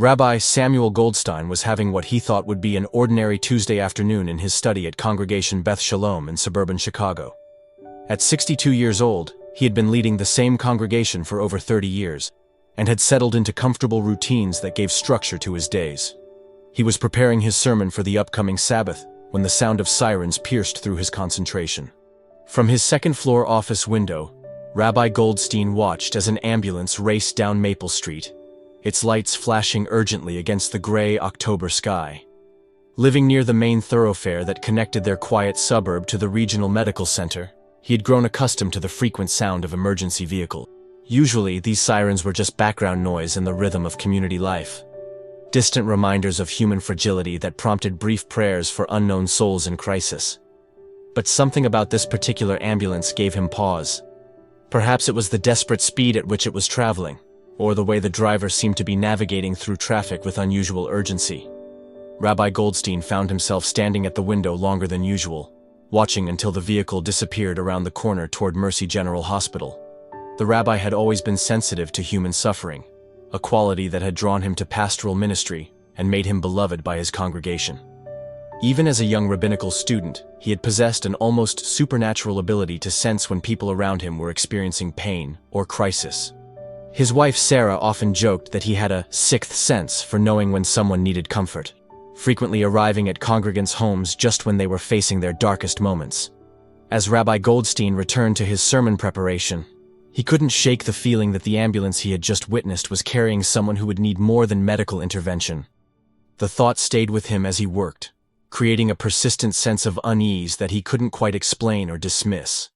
Rabbi Samuel Goldstein was having what he thought would be an ordinary Tuesday afternoon in his study at Congregation Beth Shalom in suburban Chicago. At 62 years old, he had been leading the same congregation for over 30 years, and had settled into comfortable routines that gave structure to his days. He was preparing his sermon for the upcoming Sabbath when the sound of sirens pierced through his concentration. From his second-floor office window, Rabbi Goldstein watched as an ambulance raced down Maple Street, its lights flashing urgently against the gray October sky. Living near the main thoroughfare that connected their quiet suburb to the regional medical center, he had grown accustomed to the frequent sound of emergency vehicles. Usually, these sirens were just background noise in the rhythm of community life. Distant reminders of human fragility that prompted brief prayers for unknown souls in crisis. But something about this particular ambulance gave him pause. Perhaps it was the desperate speed at which it was traveling, or the way the driver seemed to be navigating through traffic with unusual urgency. Rabbi Goldstein found himself standing at the window longer than usual, watching until the vehicle disappeared around the corner toward Mercy General Hospital. The rabbi had always been sensitive to human suffering, a quality that had drawn him to pastoral ministry and made him beloved by his congregation. Even as a young rabbinical student, he had possessed an almost supernatural ability to sense when people around him were experiencing pain or crisis. His wife Sarah often joked that he had a sixth sense for knowing when someone needed comfort, frequently arriving at congregants' homes just when they were facing their darkest moments. As Rabbi Goldstein returned to his sermon preparation, he couldn't shake the feeling that the ambulance he had just witnessed was carrying someone who would need more than medical intervention. The thought stayed with him as he worked, creating a persistent sense of unease that he couldn't quite explain or dismiss.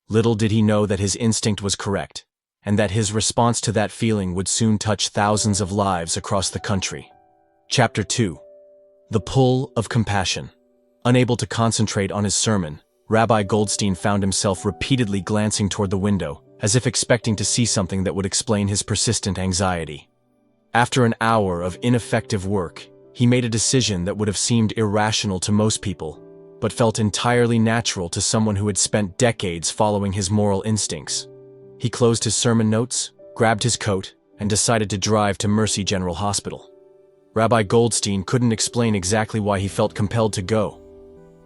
Little did he know that his instinct was correct, and that his response to that feeling would soon touch thousands of lives across the country. Chapter 2. The Pull of Compassion. Unable to concentrate on his sermon, Rabbi Goldstein found himself repeatedly glancing toward the window, as if expecting to see something that would explain his persistent anxiety. After an hour of ineffective work, he made a decision that would have seemed irrational to most people, but felt entirely natural to someone who had spent decades following his moral instincts. He closed his sermon notes, grabbed his coat, and decided to drive to Mercy General Hospital. Rabbi Goldstein couldn't explain exactly why he felt compelled to go.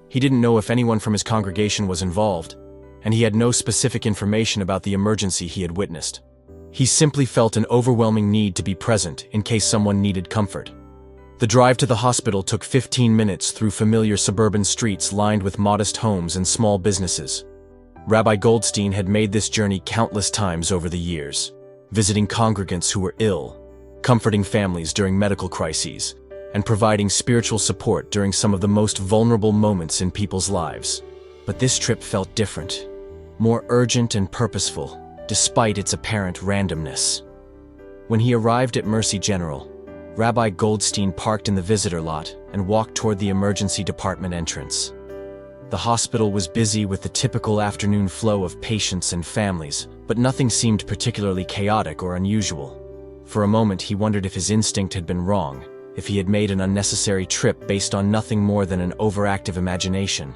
He didn't know if anyone from his congregation was involved, and he had no specific information about the emergency he had witnessed. He simply felt an overwhelming need to be present in case someone needed comfort. The drive to the hospital took 15 minutes through familiar suburban streets lined with modest homes and small businesses. Rabbi Goldstein had made this journey countless times over the years, visiting congregants who were ill, comforting families during medical crises, and providing spiritual support during some of the most vulnerable moments in people's lives. But this trip felt different, more urgent and purposeful, despite its apparent randomness. When he arrived at Mercy General, Rabbi Goldstein parked in the visitor lot and walked toward the emergency department entrance. The hospital was busy with the typical afternoon flow of patients and families, but nothing seemed particularly chaotic or unusual. For a moment he wondered if his instinct had been wrong, if he had made an unnecessary trip based on nothing more than an overactive imagination.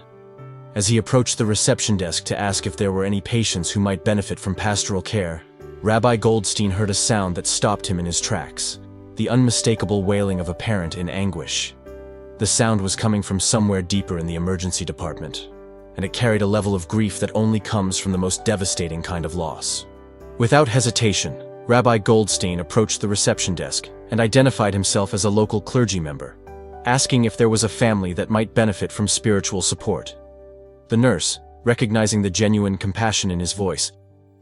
As he approached the reception desk to ask if there were any patients who might benefit from pastoral care, Rabbi Goldstein heard a sound that stopped him in his tracks, the unmistakable wailing of a parent in anguish. The sound was coming from somewhere deeper in the emergency department, and it carried a level of grief that only comes from the most devastating kind of loss. Without hesitation, Rabbi Goldstein approached the reception desk and identified himself as a local clergy member, asking if there was a family that might benefit from spiritual support. The nurse, recognizing the genuine compassion in his voice,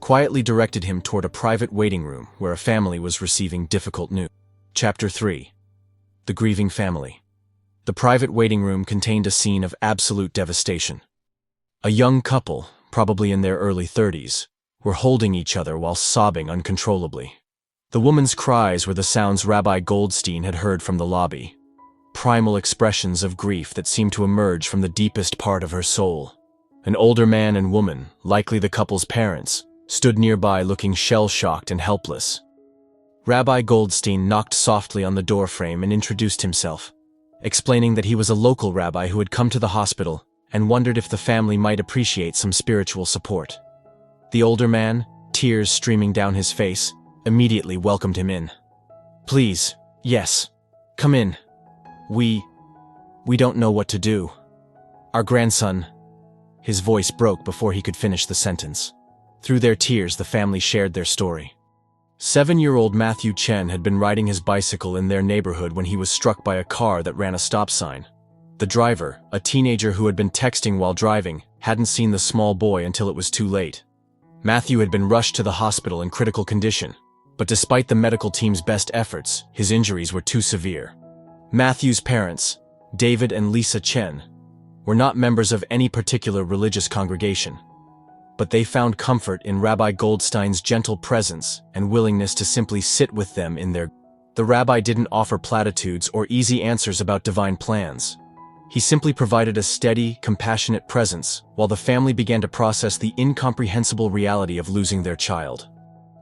quietly directed him toward a private waiting room where a family was receiving difficult news. Chapter 3. The Grieving Family. The private waiting room contained a scene of absolute devastation. A young couple, probably in their early 30s, were holding each other while sobbing uncontrollably. The woman's cries were the sounds Rabbi Goldstein had heard from the lobby, primal expressions of grief that seemed to emerge from the deepest part of her soul. An older man and woman, likely the couple's parents, stood nearby looking shell-shocked and helpless. Rabbi Goldstein knocked softly on the doorframe and introduced himself, explaining that he was a local rabbi who had come to the hospital and wondered if the family might appreciate some spiritual support. The older man, tears streaming down his face, immediately welcomed him in. "Please, Yes. Come in. We don't know what to do. Our grandson. His voice broke before he could finish the sentence. Through their tears, the family shared their story. 7-year-old Matthew Chen had been riding his bicycle in their neighborhood when he was struck by a car that ran a stop sign. The driver, a teenager who had been texting while driving, hadn't seen the small boy until it was too late. Matthew had been rushed to the hospital in critical condition, but despite the medical team's best efforts, his injuries were too severe. Matthew's parents, David and Lisa Chen, were not members of any particular religious congregation, but they found comfort in Rabbi Goldstein's gentle presence and willingness to simply sit with them in their. The rabbi didn't offer platitudes or easy answers about divine plans. He simply provided a steady, compassionate presence while the family began to process the incomprehensible reality of losing their child.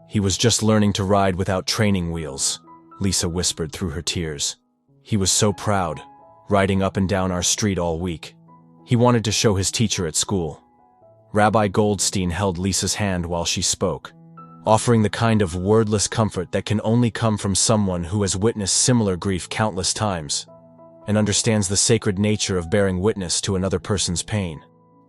He was just learning to ride without training wheels, Lisa whispered through her tears. He was so proud, riding up and down our street all week. He wanted to show his teacher at school. Rabbi Goldstein held Lisa's hand while she spoke, offering the kind of wordless comfort that can only come from someone who has witnessed similar grief countless times and understands the sacred nature of bearing witness to another person's pain.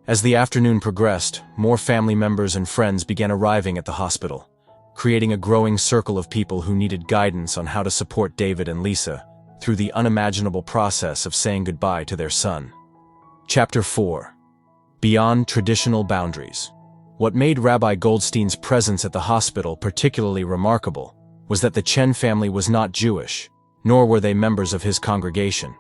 As the afternoon progressed, more family members and friends began arriving at the hospital, creating a growing circle of people who needed guidance on how to support David and Lisa through the unimaginable process of saying goodbye to their son. Chapter 4. Beyond Traditional Boundaries. What made Rabbi Goldstein's presence at the hospital particularly remarkable was that the Chen family was not Jewish, nor were they members of his congregation.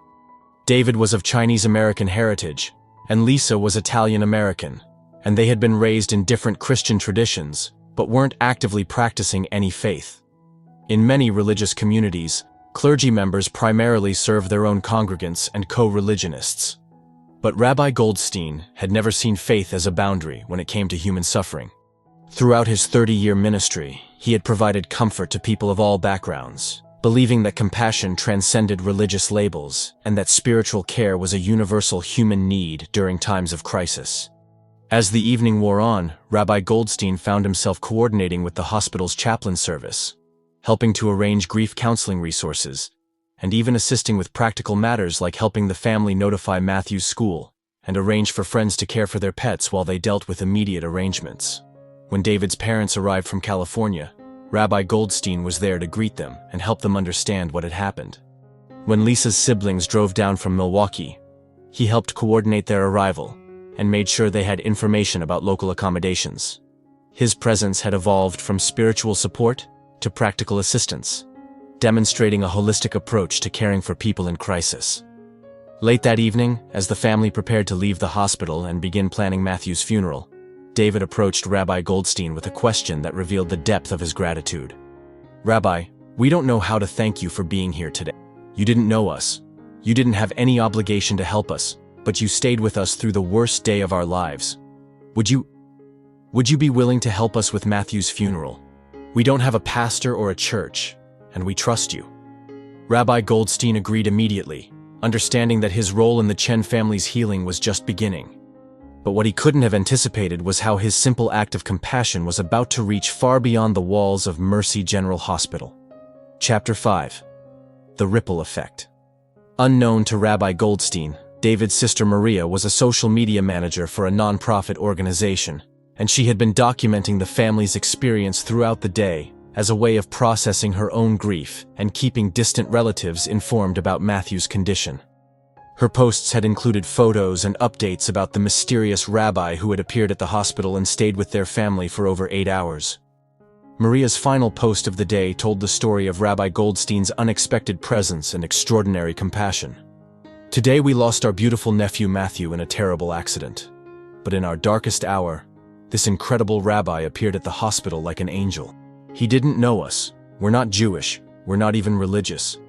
David was of Chinese-American heritage, and Lisa was Italian-American, and they had been raised in different Christian traditions, but weren't actively practicing any faith. In many religious communities, clergy members primarily serve their own congregants and co-religionists. But Rabbi Goldstein had never seen faith as a boundary when it came to human suffering. Throughout his 30-year ministry, he had provided comfort to people of all backgrounds, believing that compassion transcended religious labels and that spiritual care was a universal human need during times of crisis. As the evening wore on, Rabbi Goldstein found himself coordinating with the hospital's chaplain service, helping to arrange grief counseling resources, and even assisting with practical matters like helping the family notify Matthew's school and arrange for friends to care for their pets while they dealt with immediate arrangements. When David's parents arrived from California, Rabbi Goldstein was there to greet them and help them understand what had happened. When Lisa's siblings drove down from Milwaukee, he helped coordinate their arrival and made sure they had information about local accommodations. His presence had evolved from spiritual support to practical assistance, demonstrating a holistic approach to caring for people in crisis. Late that evening, as the family prepared to leave the hospital and begin planning Matthew's funeral, David approached Rabbi Goldstein with a question that revealed the depth of his gratitude. "Rabbi, we don't know how to thank you for being here today. You didn't know us. You didn't have any obligation to help us, but you stayed with us through the worst day of our lives. Would you be willing to help us with Matthew's funeral? We don't have a pastor or a church, and we trust you." Rabbi Goldstein agreed immediately, understanding that his role in the Chen family's healing was just beginning. But what he couldn't have anticipated was how his simple act of compassion was about to reach far beyond the walls of Mercy General Hospital. Chapter 5. The Ripple Effect. Unknown to Rabbi Goldstein, David's sister Maria was a social media manager for a nonprofit organization, and she had been documenting the family's experience throughout the day as a way of processing her own grief and keeping distant relatives informed about Matthew's condition. Her posts had included photos and updates about the mysterious rabbi who had appeared at the hospital and stayed with their family for over 8 hours. Maria's final post of the day told the story of Rabbi Goldstein's unexpected presence and extraordinary compassion. "Today we lost our beautiful nephew Matthew in a terrible accident. But in our darkest hour, this incredible rabbi appeared at the hospital like an angel. He didn't know us, we're not Jewish, we're not even religious,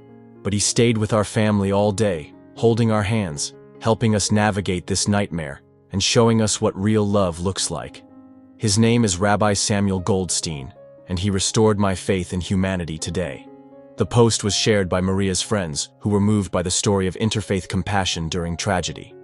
but he stayed with our family all day, holding our hands, helping us navigate this nightmare, and showing us what real love looks like. His name is Rabbi Samuel Goldstein, and he restored my faith in humanity today." The post was shared by Maria's friends, who were moved by the story of interfaith compassion during tragedy.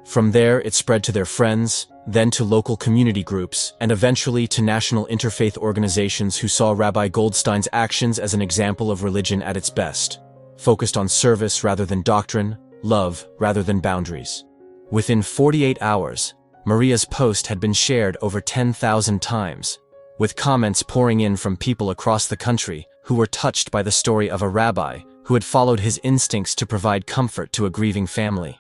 From there, it spread to their friends, then to local community groups, and eventually to national interfaith organizations who saw Rabbi Goldstein's actions as an example of religion at its best: focused on service rather than doctrine, love rather than boundaries. Within 48 hours, Maria's post had been shared over 10,000 times, with comments pouring in from people across the country who were touched by the story of a rabbi who had followed his instincts to provide comfort to a grieving family.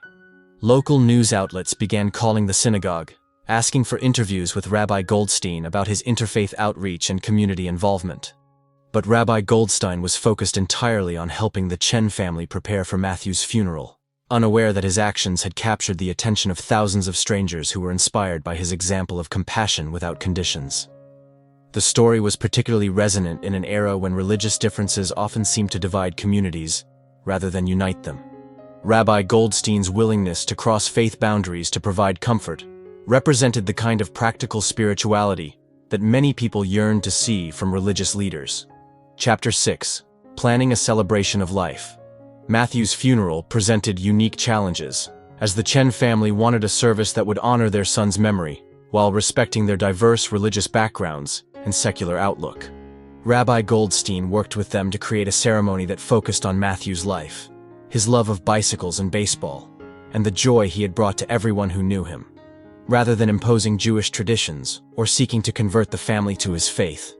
Local news outlets began calling the synagogue, asking for interviews with Rabbi Goldstein about his interfaith outreach and community involvement. But Rabbi Goldstein was focused entirely on helping the Chen family prepare for Matthew's funeral, unaware that his actions had captured the attention of thousands of strangers who were inspired by his example of compassion without conditions. The story was particularly resonant in an era when religious differences often seemed to divide communities, rather than unite them. Rabbi Goldstein's willingness to cross faith boundaries to provide comfort represented the kind of practical spirituality that many people yearned to see from religious leaders. Chapter 6. Planning a Celebration of Life. Matthew's funeral presented unique challenges, as the Chen family wanted a service that would honor their son's memory, while respecting their diverse religious backgrounds and secular outlook. Rabbi Goldstein worked with them to create a ceremony that focused on Matthew's life, his love of bicycles and baseball, and the joy he had brought to everyone who knew him, rather than imposing Jewish traditions or seeking to convert the family to his faith.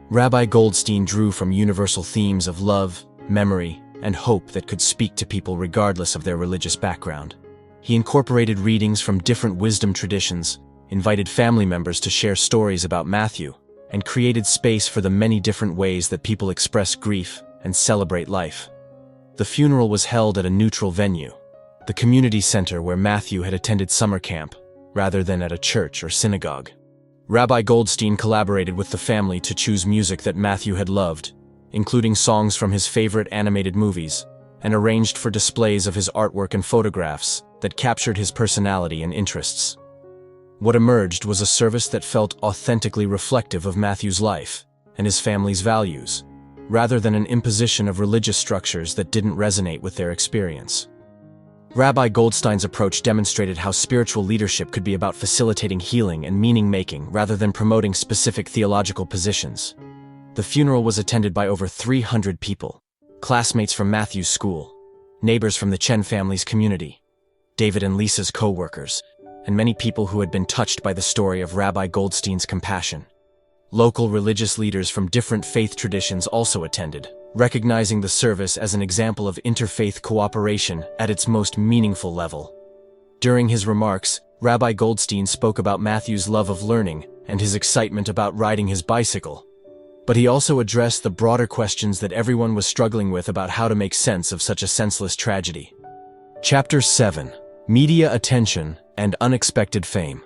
Rabbi Goldstein drew from universal themes of love, memory, and hope that could speak to people regardless of their religious background. He incorporated readings from different wisdom traditions, invited family members to share stories about Matthew, and created space for the many different ways that people express grief and celebrate life. The funeral was held at a neutral venue, the community center where Matthew had attended summer camp, rather than at a church or synagogue. Rabbi Goldstein collaborated with the family to choose music that Matthew had loved, including songs from his favorite animated movies, and arranged for displays of his artwork and photographs that captured his personality and interests. What emerged was a service that felt authentically reflective of Matthew's life and his family's values, rather than an imposition of religious structures that didn't resonate with their experience. Rabbi Goldstein's approach demonstrated how spiritual leadership could be about facilitating healing and meaning-making rather than promoting specific theological positions. The funeral was attended by over 300 people, classmates from Matthew's school, neighbors from the Chen family's community, David and Lisa's co-workers, and many people who had been touched by the story of Rabbi Goldstein's compassion. Local religious leaders from different faith traditions also attended, recognizing the service as an example of interfaith cooperation at its most meaningful level. During his remarks, Rabbi Goldstein spoke about Matthew's love of learning and his excitement about riding his bicycle. But he also addressed the broader questions that everyone was struggling with about how to make sense of such a senseless tragedy. Chapter 7. Media Attention and Unexpected Fame.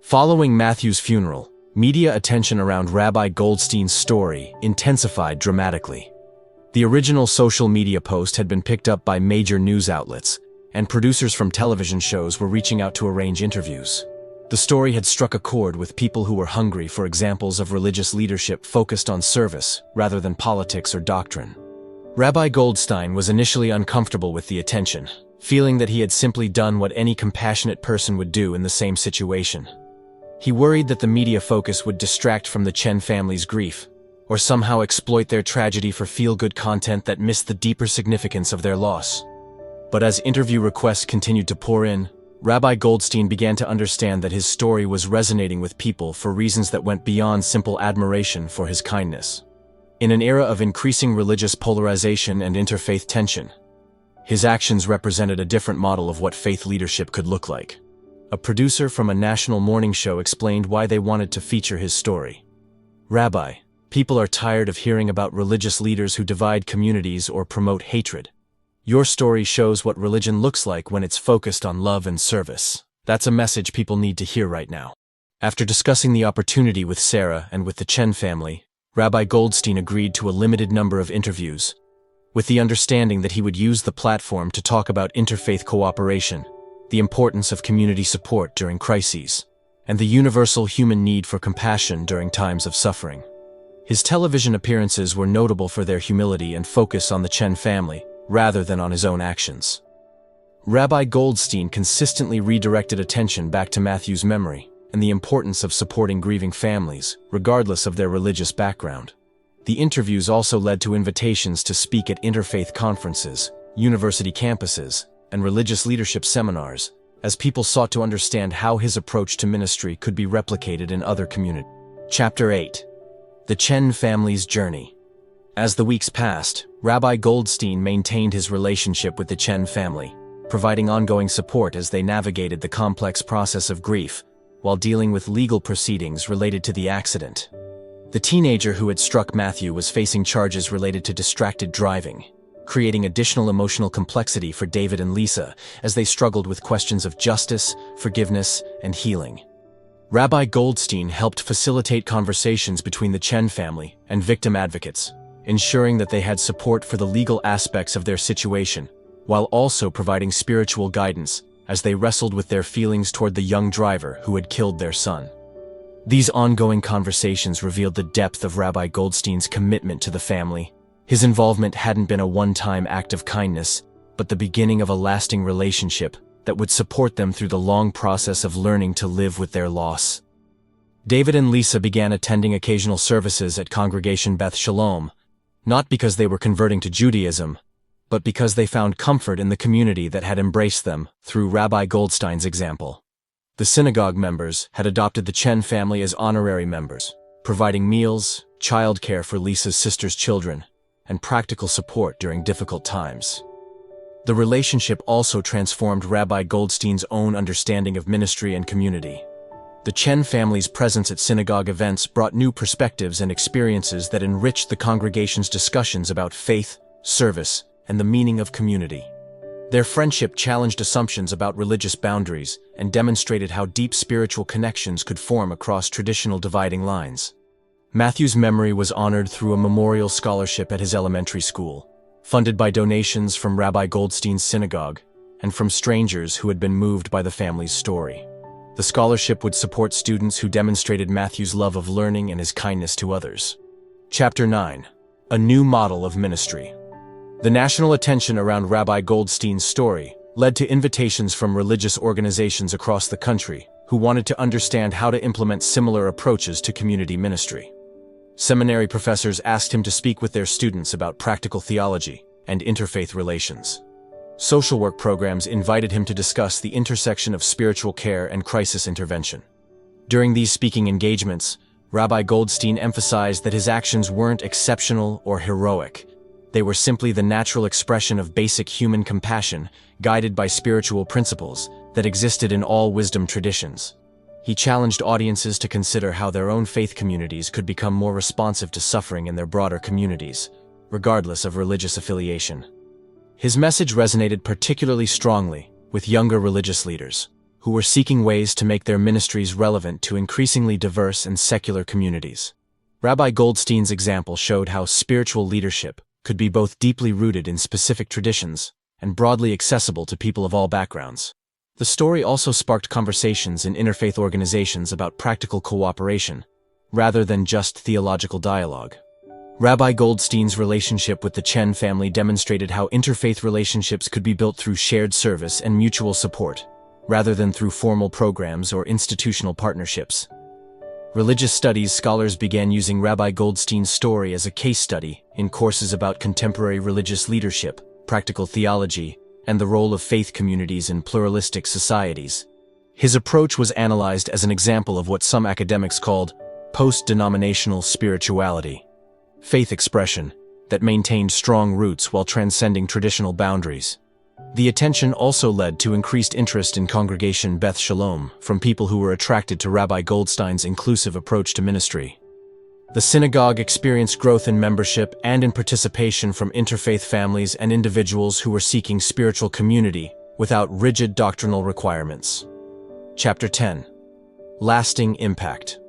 Following Matthew's funeral, media attention around Rabbi Goldstein's story intensified dramatically. The original social media post had been picked up by major news outlets, and producers from television shows were reaching out to arrange interviews. The story had struck a chord with people who were hungry for examples of religious leadership focused on service rather than politics or doctrine. Rabbi Goldstein was initially uncomfortable with the attention, feeling that he had simply done what any compassionate person would do in the same situation. He worried that the media focus would distract from the Chen family's grief, or somehow exploit their tragedy for feel-good content that missed the deeper significance of their loss. But as interview requests continued to pour in, Rabbi Goldstein began to understand that his story was resonating with people for reasons that went beyond simple admiration for his kindness. In an era of increasing religious polarization and interfaith tension, his actions represented a different model of what faith leadership could look like. A producer from a national morning show explained why they wanted to feature his story. "Rabbi, people are tired of hearing about religious leaders who divide communities or promote hatred. Your story shows what religion looks like when it's focused on love and service. That's a message people need to hear right now." After discussing the opportunity with Sarah and with the Chen family, Rabbi Goldstein agreed to a limited number of interviews, with the understanding that he would use the platform to talk about interfaith cooperation, the importance of community support during crises, and the universal human need for compassion during times of suffering. His television appearances were notable for their humility and focus on the Chen family, rather than on his own actions. Rabbi Goldstein consistently redirected attention back to Matthew's memory and the importance of supporting grieving families, regardless of their religious background. The interviews also led to invitations to speak at interfaith conferences, university campuses, and religious leadership seminars, as people sought to understand how his approach to ministry could be replicated in other communities. Chapter 8. The Chen family's journey. As the weeks passed, Rabbi Goldstein maintained his relationship with the Chen family, providing ongoing support as they navigated the complex process of grief, while dealing with legal proceedings related to the accident. The teenager who had struck Matthew was facing charges related to distracted driving, creating additional emotional complexity for David and Lisa as they struggled with questions of justice, forgiveness, and healing. Rabbi Goldstein helped facilitate conversations between the Chen family and victim advocates, ensuring that they had support for the legal aspects of their situation, while also providing spiritual guidance as they wrestled with their feelings toward the young driver who had killed their son. These ongoing conversations revealed the depth of Rabbi Goldstein's commitment to the family. His involvement hadn't been a one-time act of kindness, but the beginning of a lasting relationship that would support them through the long process of learning to live with their loss. David and Lisa began attending occasional services at Congregation Beth Shalom, not because they were converting to Judaism, but because they found comfort in the community that had embraced them through Rabbi Goldstein's example. The synagogue members had adopted the Chen family as honorary members, providing meals, childcare for Lisa's sister's children, and practical support during difficult times. The relationship also transformed Rabbi Goldstein's own understanding of ministry and community. The Chen family's presence at synagogue events brought new perspectives and experiences that enriched the congregation's discussions about faith, service, and the meaning of community. Their friendship challenged assumptions about religious boundaries and demonstrated how deep spiritual connections could form across traditional dividing lines. Matthew's memory was honored through a memorial scholarship at his elementary school, funded by donations from Rabbi Goldstein's synagogue and from strangers who had been moved by the family's story. The scholarship would support students who demonstrated Matthew's love of learning and his kindness to others. Chapter 9. A New Model of Ministry. The national attention around Rabbi Goldstein's story led to invitations from religious organizations across the country who wanted to understand how to implement similar approaches to community ministry. Seminary professors asked him to speak with their students about practical theology and interfaith relations. Social work programs invited him to discuss the intersection of spiritual care and crisis intervention. During these speaking engagements, Rabbi Goldstein emphasized that his actions weren't exceptional or heroic. They were simply the natural expression of basic human compassion, guided by spiritual principles that existed in all wisdom traditions. He challenged audiences to consider how their own faith communities could become more responsive to suffering in their broader communities, regardless of religious affiliation. His message resonated particularly strongly with younger religious leaders, who were seeking ways to make their ministries relevant to increasingly diverse and secular communities. Rabbi Goldstein's example showed how spiritual leadership could be both deeply rooted in specific traditions and broadly accessible to people of all backgrounds. The story also sparked conversations in interfaith organizations about practical cooperation, rather than just theological dialogue. Rabbi Goldstein's relationship with the Chen family demonstrated how interfaith relationships could be built through shared service and mutual support, rather than through formal programs or institutional partnerships. Religious studies scholars began using Rabbi Goldstein's story as a case study in courses about contemporary religious leadership, practical theology, and the role of faith communities in pluralistic societies. His approach was analyzed as an example of what some academics called post-denominational spirituality, faith expression that maintained strong roots while transcending traditional boundaries. The attention also led to increased interest in Congregation Beth Shalom from people who were attracted to Rabbi Goldstein's inclusive approach to ministry. The synagogue experienced growth in membership and in participation from interfaith families and individuals who were seeking spiritual community without rigid doctrinal requirements. Chapter 10. Lasting Impact.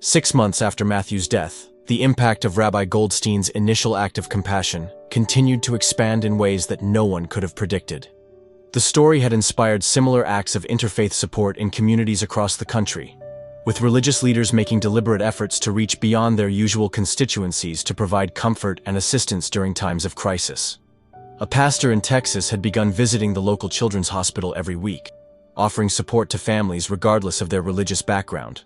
6 months after Matthew's death, the impact of Rabbi Goldstein's initial act of compassion continued to expand in ways that no one could have predicted. The story had inspired similar acts of interfaith support in communities across the country, with religious leaders making deliberate efforts to reach beyond their usual constituencies to provide comfort and assistance during times of crisis. A pastor in Texas had begun visiting the local children's hospital every week, offering support to families regardless of their religious background.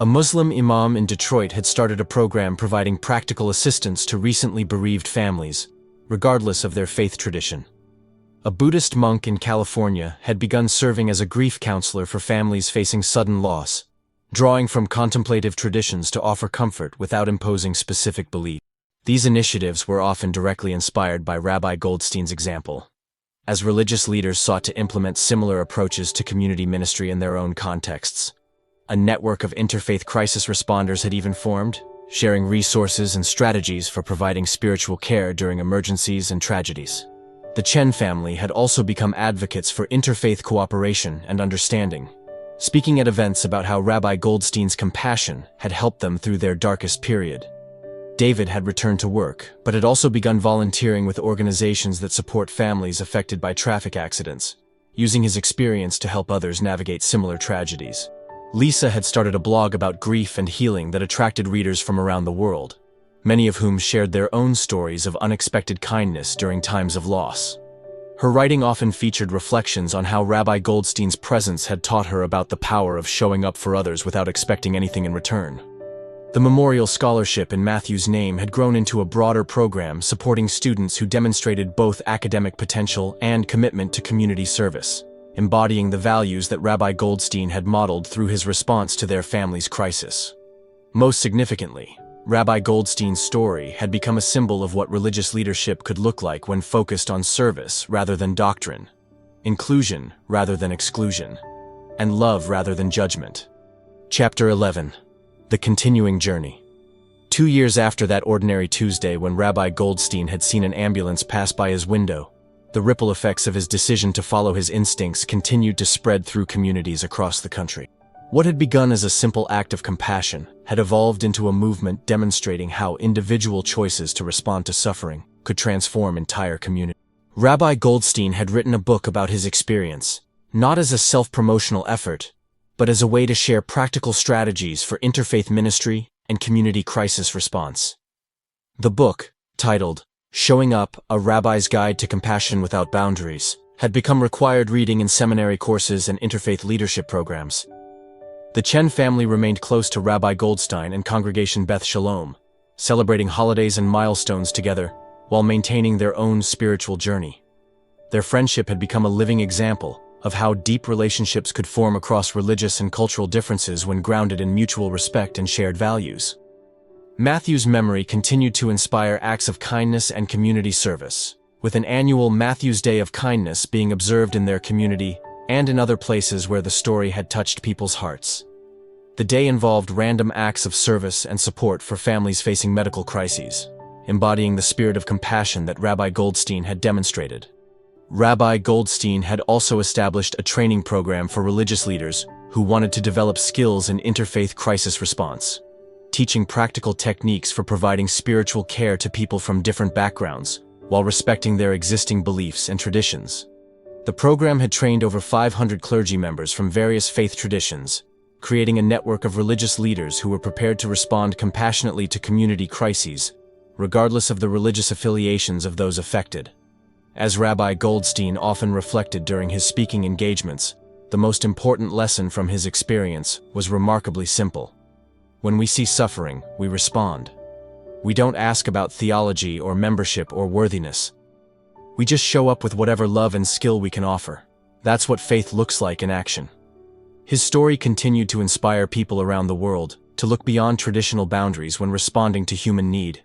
A Muslim imam in Detroit had started a program providing practical assistance to recently bereaved families, regardless of their faith tradition. A Buddhist monk in California had begun serving as a grief counselor for families facing sudden loss, drawing from contemplative traditions to offer comfort without imposing specific belief. These initiatives were often directly inspired by Rabbi Goldstein's example, as religious leaders sought to implement similar approaches to community ministry in their own contexts. A network of interfaith crisis responders had even formed, sharing resources and strategies for providing spiritual care during emergencies and tragedies. The Chen family had also become advocates for interfaith cooperation and understanding, speaking at events about how Rabbi Goldstein's compassion had helped them through their darkest period. David had returned to work, but had also begun volunteering with organizations that support families affected by traffic accidents, using his experience to help others navigate similar tragedies. Lisa had started a blog about grief and healing that attracted readers from around the world, many of whom shared their own stories of unexpected kindness during times of loss. Her writing often featured reflections on how Rabbi Goldstein's presence had taught her about the power of showing up for others without expecting anything in return. The memorial scholarship in Matthew's name had grown into a broader program supporting students who demonstrated both academic potential and commitment to community service, embodying the values that Rabbi Goldstein had modeled through his response to their family's crisis. Most significantly, Rabbi Goldstein's story had become a symbol of what religious leadership could look like when focused on service rather than doctrine, inclusion rather than exclusion, and love rather than judgment. Chapter 11. The Continuing Journey. 2 years after that ordinary Tuesday when Rabbi Goldstein had seen an ambulance pass by his window, the ripple effects of his decision to follow his instincts continued to spread through communities across the country. What had begun as a simple act of compassion had evolved into a movement demonstrating how individual choices to respond to suffering could transform entire communities. Rabbi Goldstein had written a book about his experience, not as a self-promotional effort, but as a way to share practical strategies for interfaith ministry and community crisis response. The book, titled Showing Up, A Rabbi's Guide to Compassion Without Boundaries, had become required reading in seminary courses and interfaith leadership programs. The Chen family remained close to Rabbi Goldstein and Congregation Beth Shalom, celebrating holidays and milestones together while maintaining their own spiritual journey. Their friendship had become a living example of how deep relationships could form across religious and cultural differences when grounded in mutual respect and shared values. Matthew's memory continued to inspire acts of kindness and community service, with an annual Matthew's Day of Kindness being observed in their community and in other places where the story had touched people's hearts. The day involved random acts of service and support for families facing medical crises, embodying the spirit of compassion that Rabbi Goldstein had demonstrated. Rabbi Goldstein had also established a training program for religious leaders who wanted to develop skills in interfaith crisis response, teaching practical techniques for providing spiritual care to people from different backgrounds while respecting their existing beliefs and traditions. The program had trained over 500 clergy members from various faith traditions, creating a network of religious leaders who were prepared to respond compassionately to community crises, regardless of the religious affiliations of those affected. As Rabbi Goldstein often reflected during his speaking engagements, the most important lesson from his experience was remarkably simple. When we see suffering, we respond. We don't ask about theology or membership or worthiness. We just show up with whatever love and skill we can offer. That's what faith looks like in action. His story continued to inspire people around the world to look beyond traditional boundaries when responding to human need,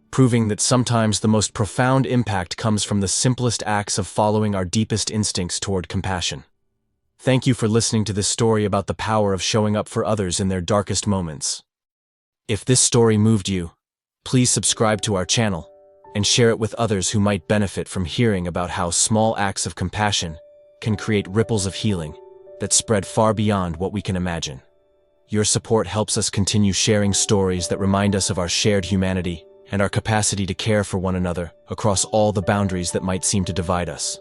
proving that sometimes the most profound impact comes from the simplest acts of following our deepest instincts toward compassion. Thank you for listening to this story about the power of showing up for others in their darkest moments. If this story moved you, please subscribe to our channel and share it with others who might benefit from hearing about how small acts of compassion can create ripples of healing that spread far beyond what we can imagine. Your support helps us continue sharing stories that remind us of our shared humanity and our capacity to care for one another across all the boundaries that might seem to divide us.